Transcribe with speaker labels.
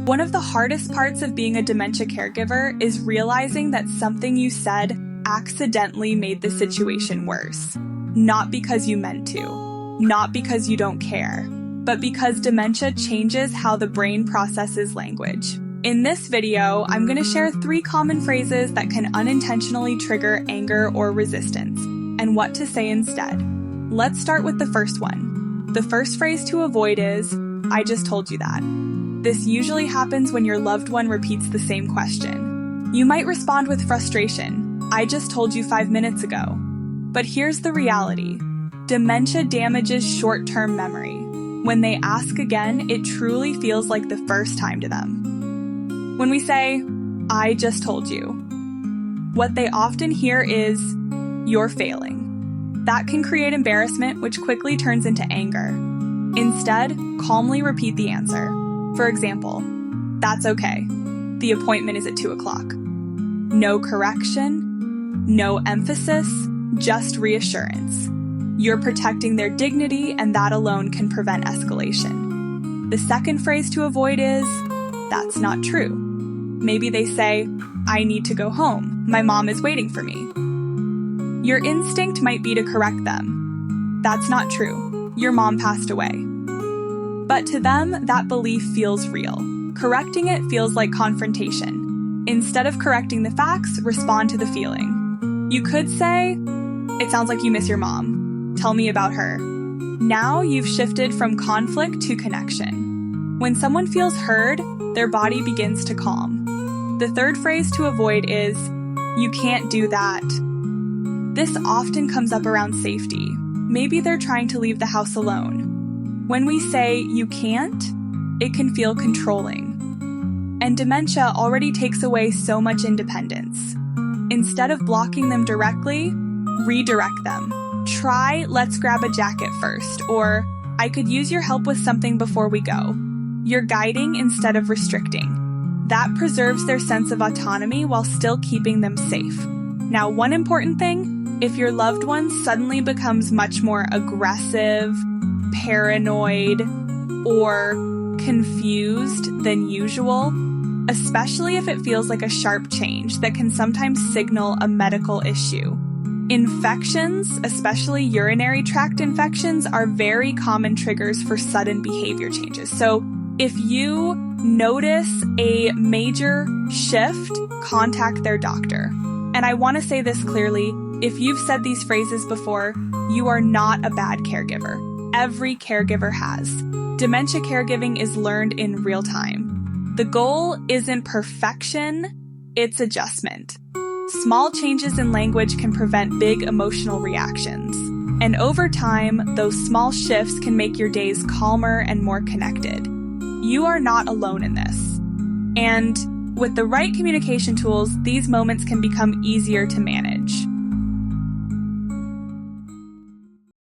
Speaker 1: One of the hardest parts of being a dementia caregiver is realizing that something you said accidentally made the situation worse. Not because you meant to, not because you don't care, but because dementia changes how the brain processes language. In this video, I'm going to share 3 common phrases that can unintentionally trigger anger or resistance, and what to say instead. Let's start with the first one. The first phrase to avoid is, "I just told you that." This usually happens when your loved one repeats the same question. You might respond with frustration, "I just told you 5 minutes ago." But here's the reality. Dementia damages short-term memory. When they ask again, it truly feels like the first time to them. When we say, "I just told you," what they often hear is, "You're failing." That can create embarrassment, which quickly turns into anger. Instead, calmly repeat the answer. For example, "That's okay. The appointment is at 2 o'clock. No correction, no emphasis, just reassurance. You're protecting their dignity, and that alone can prevent escalation. The second phrase to avoid is, "That's not true." Maybe they say, "I need to go home. My mom is waiting for me." Your instinct might be to correct them. "That's not true. Your mom passed away." But to them, that belief feels real. Correcting it feels like confrontation. Instead of correcting the facts, respond to the feeling. You could say, "It sounds like you miss your mom. Tell me about her." Now you've shifted from conflict to connection. When someone feels heard, their body begins to calm. The third phrase to avoid is, "You can't do that." This often comes up around safety. Maybe they're trying to leave the house alone. When we say, "You can't," it can feel controlling. And dementia already takes away so much independence. Instead of blocking them directly, redirect them. Try, "Let's grab a jacket first," or "I could use your help with something before we go." You're guiding instead of restricting. That preserves their sense of autonomy while still keeping them safe. Now, one important thing, if your loved one suddenly becomes much more aggressive, paranoid, or confused than usual, especially if it feels like a sharp change that can sometimes signal a medical issue. Infections, especially urinary tract infections, are very common triggers for sudden behavior changes. So if you notice a major shift, contact their doctor. And I want to say this clearly, if you've said these phrases before, you are not a bad caregiver. Every caregiver has. Dementia caregiving is learned in real time. The goal isn't perfection, it's adjustment. Small changes in language can prevent big emotional reactions. And over time, those small shifts can make your days calmer and more connected. You are not alone in this. And with the right communication tools, these moments can become easier to manage.